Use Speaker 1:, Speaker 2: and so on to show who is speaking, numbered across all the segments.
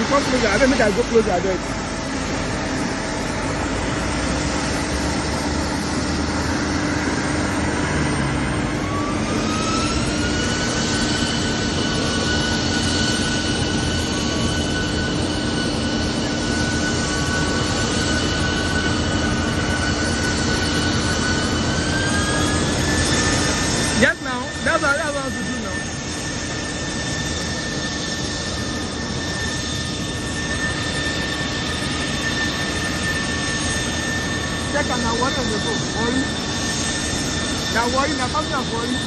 Speaker 1: Come closer. I make I go closer. I beg. Yes, now. That's what I want to do now. Check on now. What on the phone? Worry. Now worry. Now come here. Worry.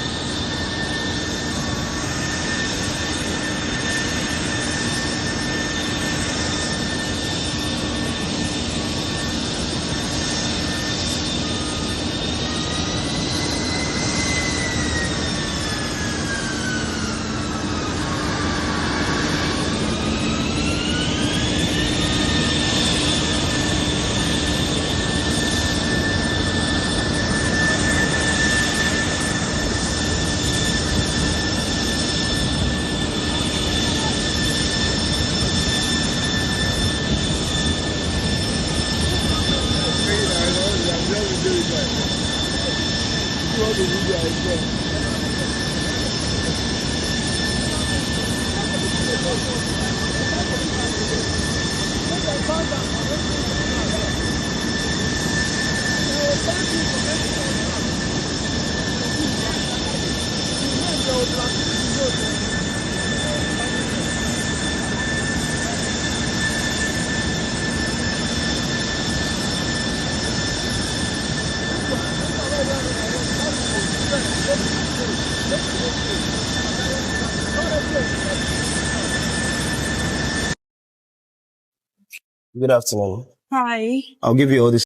Speaker 2: Good afternoon.
Speaker 3: Hi.
Speaker 2: I'll give you all this